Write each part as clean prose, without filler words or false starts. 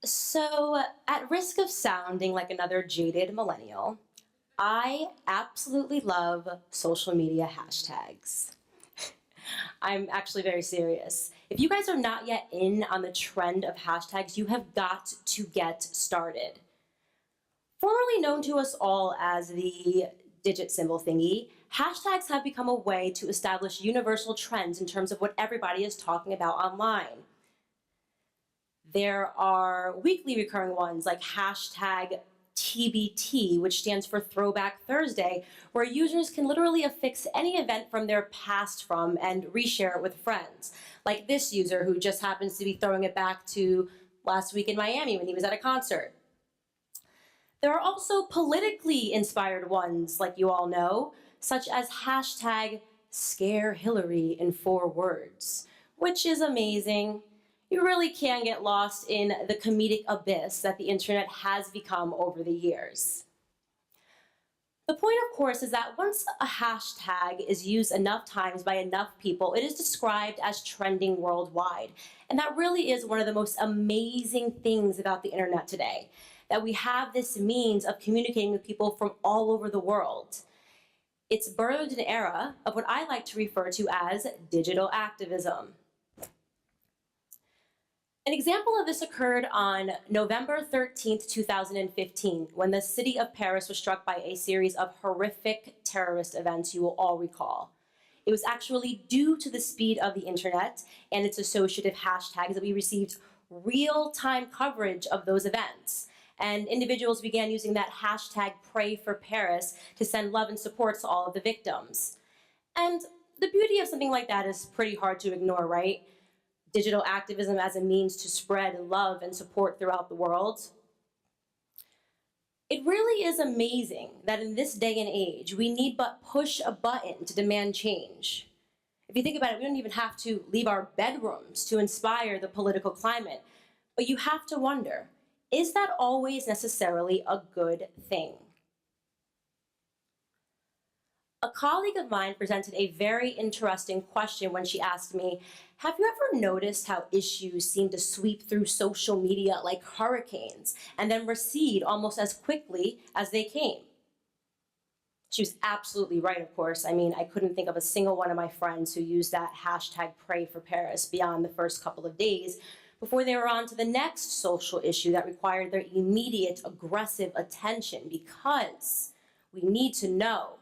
So, at risk of sounding like another jaded millennial, I absolutely love social media hashtags. I'm actually very serious. If you guys are not yet in on the trend of hashtags, you have got to get started. Formerly known to us all as the digit symbol thingy, hashtags have become a way to establish universal trends in terms of what everybody is talking about online. There are weekly recurring ones like hashtag TBT, which stands for Throwback Thursday, where users can literally affix any event from their past and reshare it with friends. Like this user who just happens to be throwing it back to last week in Miami when he was at a concert. There are also politically inspired ones, like you all know, such as hashtag Scare Hillary in 4 words, which is amazing. You really can get lost in the comedic abyss that the internet has become over the years. The point, of course, is that once a hashtag is used enough times by enough people, it is described as trending worldwide. And that really is one of the most amazing things about the internet today, that we have this means of communicating with people from all over the world. It's birthed an era of what I like to refer to as digital activism. An example of this occurred on November 13th, 2015, when the city of Paris was struck by a series of horrific terrorist events you will all recall. It was actually due to the speed of the internet and its associative hashtags that we received real-time coverage of those events. And individuals began using that hashtag Pray for Paris to send love and support to all of the victims. And the beauty of something like that is pretty hard to ignore, right? Digital activism as a means to spread love and support throughout the world. It really is amazing that in this day and age, we need but push a button to demand change. If you think about it, we don't even have to leave our bedrooms to inspire the political climate. But you have to wonder, is that always necessarily a good thing? A colleague of mine presented a very interesting question when she asked me, have you ever noticed how issues seem to sweep through social media like hurricanes and then recede almost as quickly as they came? She was absolutely right, of course. I mean, I couldn't think of a single one of my friends who used that hashtag Pray for Paris beyond the first couple of days before they were on to the next social issue that required their immediate aggressive attention, because we need to know,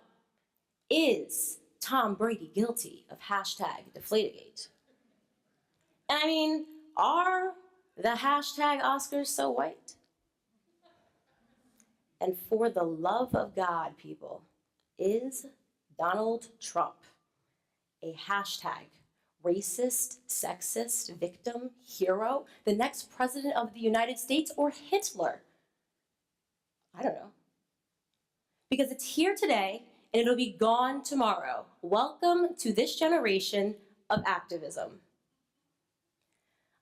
is Tom Brady guilty of hashtag Deflategate? And I mean, are the hashtag Oscars so white? And for the love of God, people, is Donald Trump a hashtag racist, sexist, victim, hero, the next president of the United States, or Hitler? I don't know. Because it's here today, and it'll be gone tomorrow. Welcome to this generation of activism.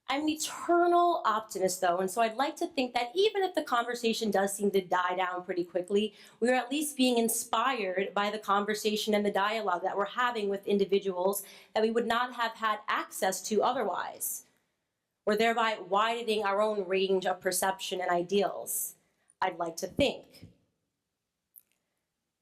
I'm an eternal optimist, though, and so I'd like to think that even if the conversation does seem to die down pretty quickly, we're at least being inspired by the conversation and the dialogue that we're having with individuals that we would not have had access to otherwise. We're thereby widening our own range of perception and ideals, I'd like to think.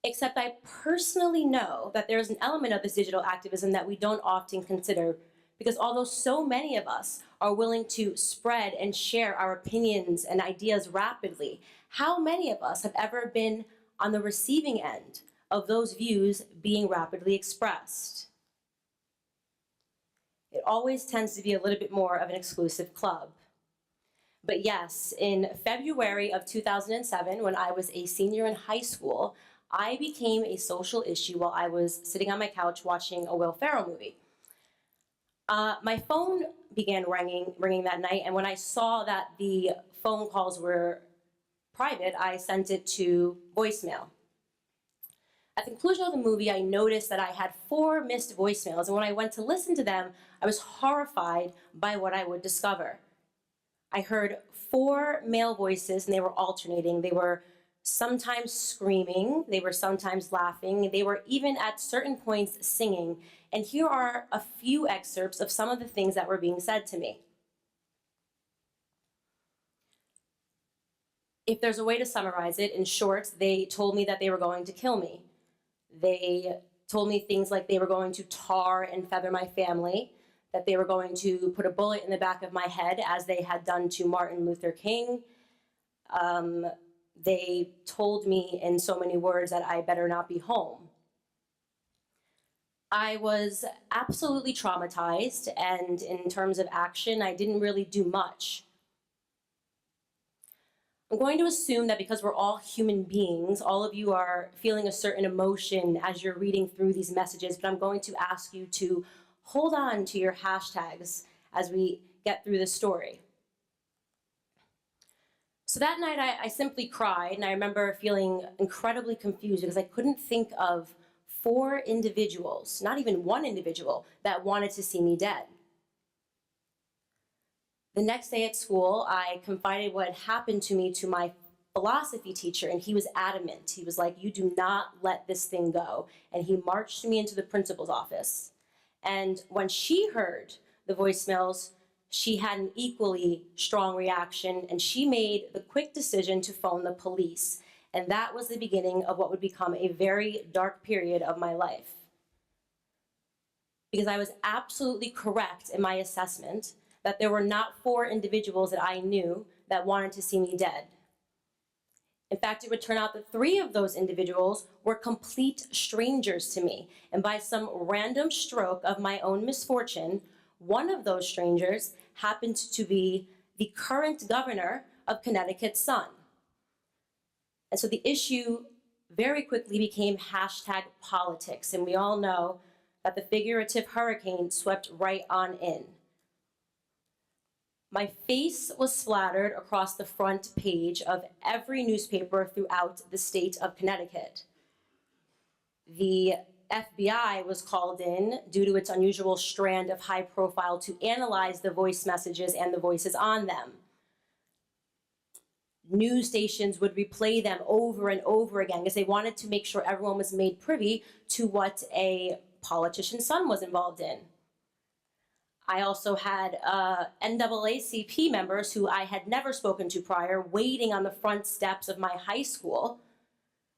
Except I personally know that there's an element of this digital activism that we don't often consider, because although so many of us are willing to spread and share our opinions and ideas rapidly, how many of us have ever been on the receiving end of those views being rapidly expressed? It always tends to be a little bit more of an exclusive club. But yes, in February of 2007, when I was a senior in high school, I became a social issue while I was sitting on my couch watching a Will Ferrell movie. My phone began ringing that night, and when I saw that the phone calls were private, I sent it to voicemail. At the conclusion of the movie, I noticed that I had 4 missed voicemails, and when I went to listen to them, I was horrified by what I would discover. I heard 4 male voices, and they were alternating. They were sometimes screaming, they were sometimes laughing, they were even at certain points singing. And here are a few excerpts of some of the things that were being said to me. if there's a way to summarize it, in short, they told me that they were going to kill me. They told me things like they were going to tar and feather my family, that they were going to put a bullet in the back of my head as they had done to Martin Luther King. They told me in so many words that I better not be home. I was absolutely traumatized, and in terms of action, I didn't really do much. I'm going to assume that because we're all human beings, all of you are feeling a certain emotion as you're reading through these messages, but I'm going to ask you to hold on to your hashtags as we get through this story. So that night I simply cried, and I remember feeling incredibly confused because I couldn't think of 4 individuals, not even one individual, that wanted to see me dead. The next day at school, I confided what had happened to me to my philosophy teacher, and he was adamant. He was like, "You do not let this thing go." And he marched me into the principal's office. And when she heard the voicemails, she had an equally strong reaction, and she made the quick decision to phone the police. And that was the beginning of what would become a very dark period of my life. Because I was absolutely correct in my assessment that there were not 4 individuals that I knew that wanted to see me dead. In fact, it would turn out that 3 of those individuals were complete strangers to me. And by some random stroke of my own misfortune, one of those strangers happened to be the current governor of Connecticut's son. And so the issue very quickly became hashtag politics, and we all know that the figurative hurricane swept right on in. My face was splattered across the front page of every newspaper throughout the state of Connecticut. The FBI was called in due to its unusual strand of high profile to analyze the voice messages and the voices on them. News stations would replay them over and over again because they wanted to make sure everyone was made privy to what a politician's son was involved in. I also had NAACP members who I had never spoken to prior waiting on the front steps of my high school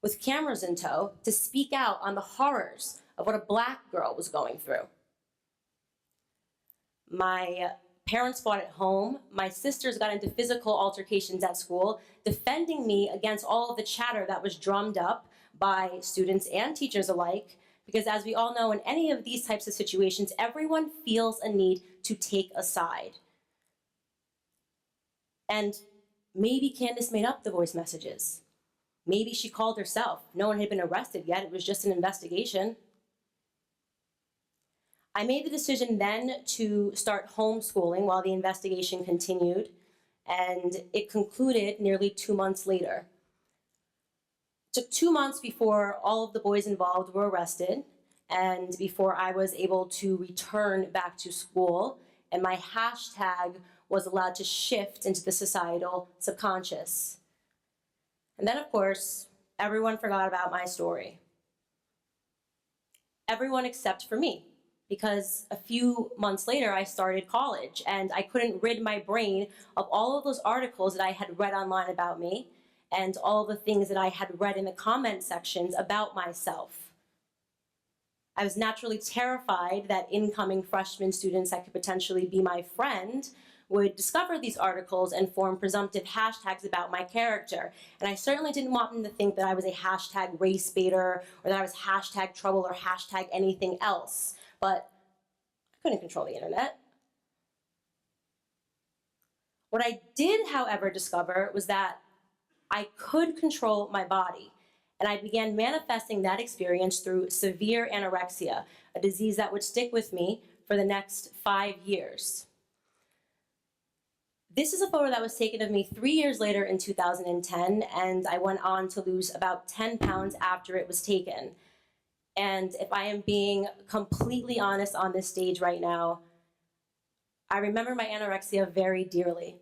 with cameras in tow to speak out on the horrors of what a Black girl was going through. My parents fought at home. My sisters got into physical altercations at school, defending me against all of the chatter that was drummed up by students and teachers alike. Because as we all know, in any of these types of situations, everyone feels a need to take a side. And maybe Candace made up the voice messages. Maybe she called herself. No one had been arrested yet. It was just an investigation. I made the decision then to start homeschooling while the investigation continued, and it concluded nearly 2 months later. It took 2 months before all of the boys involved were arrested and before I was able to return back to school, and my hashtag was allowed to shift into the societal subconscious. And then, of course, everyone forgot about my story. Everyone except for me, because a few months later I started college and I couldn't rid my brain of all of those articles that I had read online about me and all the things that I had read in the comment sections about myself. I was naturally terrified that incoming freshman students that could potentially be my friend would discover these articles and form presumptive hashtags about my character. And I certainly didn't want them to think that I was a hashtag race baiter or that I was hashtag trouble or hashtag anything else. But I couldn't control the internet. What I did, however, discover was that I could control my body. And I began manifesting that experience through severe anorexia, a disease that would stick with me for the next 5 years. This is a photo that was taken of me 3 years later in 2010, and I went on to lose about 10 pounds after it was taken. And if I am being completely honest on this stage right now, I remember my anorexia very dearly.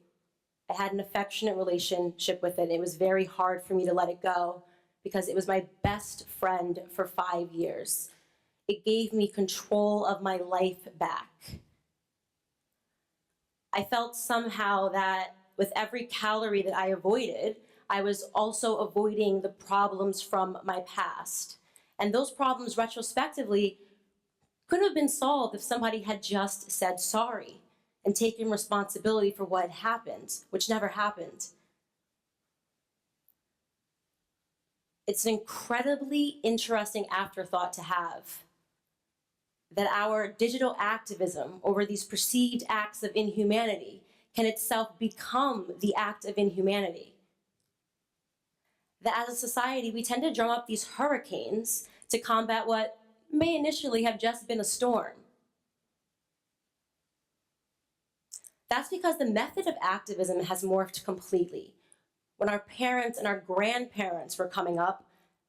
I had an affectionate relationship with it. It was very hard for me to let it go because it was my best friend for 5 years. It gave me control of my life back. I felt somehow that with every calorie that I avoided, I was also avoiding the problems from my past. And those problems retrospectively could have been solved if somebody had just said sorry and taken responsibility for what had happened, which never happened. It's an incredibly interesting afterthought to have, that our digital activism over these perceived acts of inhumanity can itself become the act of inhumanity. That as a society, we tend to drum up these hurricanes to combat what may initially have just been a storm. That's because the method of activism has morphed completely. When our parents and our grandparents were coming up,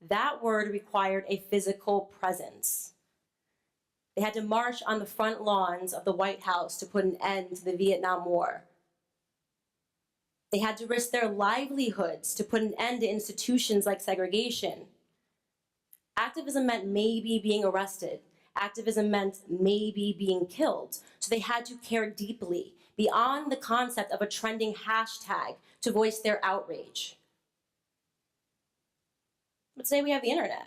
that word required a physical presence. They had to march on the front lawns of the White House to put an end to the Vietnam War. They had to risk their livelihoods to put an end to institutions like segregation. Activism meant maybe being arrested. Activism meant maybe being killed. So they had to care deeply, beyond the concept of a trending hashtag, to voice their outrage. But today we have the internet.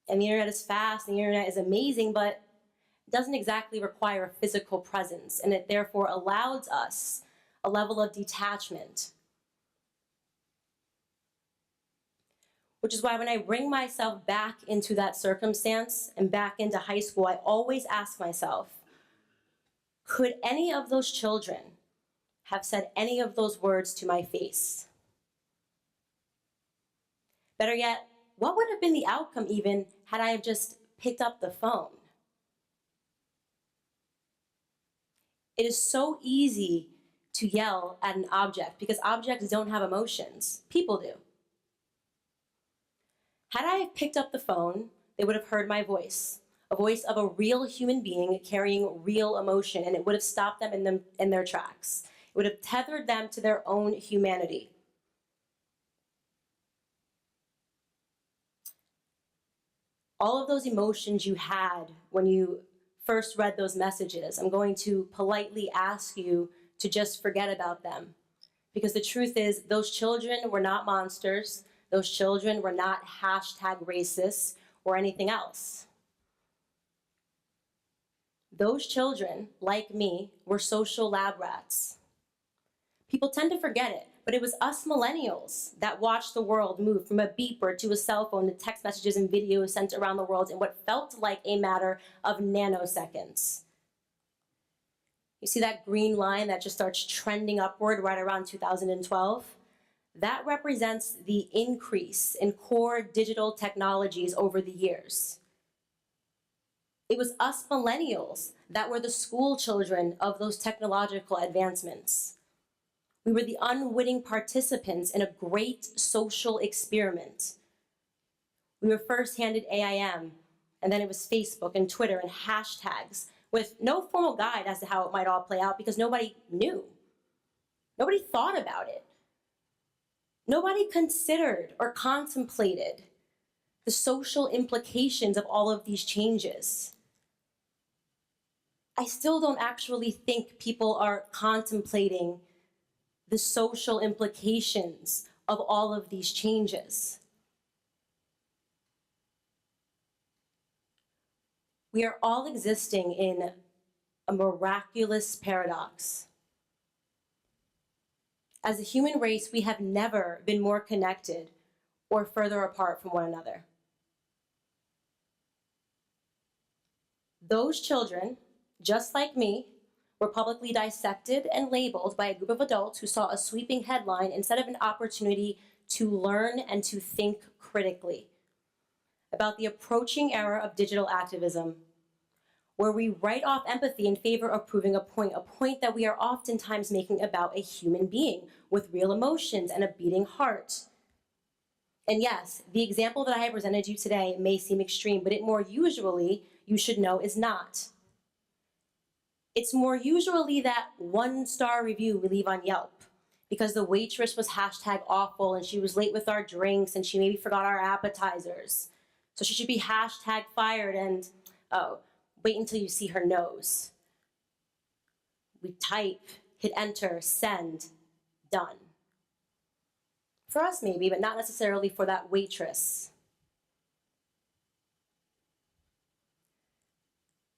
And the internet is fast, and the internet is amazing, but it doesn't exactly require a physical presence, and it therefore allows us a level of detachment. Which is why when I bring myself back into that circumstance and back into high school, I always ask myself, could any of those children have said any of those words to my face? Better yet, what would have been the outcome even had I have just picked up the phone? It is so easy to yell at an object because objects don't have emotions. People do. Had I picked up the phone, they would have heard my voice, a voice of a real human being carrying real emotion, and it would have stopped them in their tracks. It would have tethered them to their own humanity. All of those emotions you had when you first read those messages, I'm going to politely ask you to just forget about them. Because the truth is, those children were not monsters. Those children were not hashtag racist or anything else. Those children, like me, were social lab rats. People tend to forget it, but it was us millennials that watched the world move from a beeper to a cell phone to text messages and videos sent around the world in what felt like a matter of nanoseconds. You see that green line that just starts trending upward right around 2012? That represents the increase in core digital technologies over the years. It was us millennials that were the school children of those technological advancements. We were the unwitting participants in a great social experiment. We were first handed AIM, and then it was Facebook and Twitter and hashtags with no formal guide as to how it might all play out because nobody knew. Nobody thought about it. Nobody considered or contemplated the social implications of all of these changes. I still don't actually think people are contemplating the social implications of all of these changes. We are all existing in a miraculous paradox. As a human race, we have never been more connected or further apart from one another. Those children, just like me, were publicly dissected and labeled by a group of adults who saw a sweeping headline instead of an opportunity to learn and to think critically about the approaching era of digital activism, where we write off empathy in favor of proving a point that we are oftentimes making about a human being with real emotions and a beating heart. And yes, the example that I have presented you today may seem extreme, but it more usually, you should know, is not. It's more usually that 1-star review we leave on Yelp because the waitress was hashtag awful and she was late with our drinks and she maybe forgot our appetizers. So she should be hashtag fired and, oh, wait until you see her nose. We type, hit enter, send, done. For us maybe, but not necessarily for that waitress.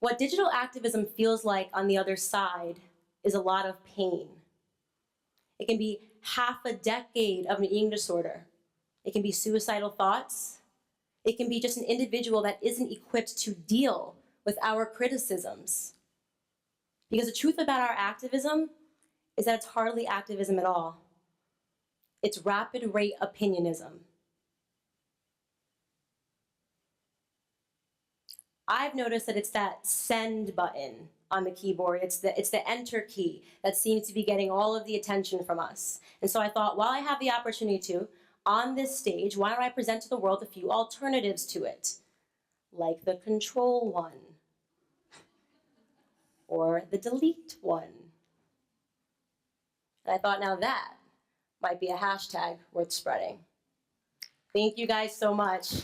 What digital activism feels like on the other side is a lot of pain. It can be half a decade of an eating disorder. It can be suicidal thoughts. It can be just an individual that isn't equipped to deal with our criticisms. Because the truth about our activism is that it's hardly activism at all. It's rapid rate opinionism. I've noticed that it's that send button on the keyboard. It's the enter key that seems to be getting all of the attention from us. And so I thought, while I have the opportunity to, on this stage, why don't I present to the world a few alternatives to it? Like the control one, or the delete one. And I thought, now that might be a hashtag worth spreading. Thank you guys so much.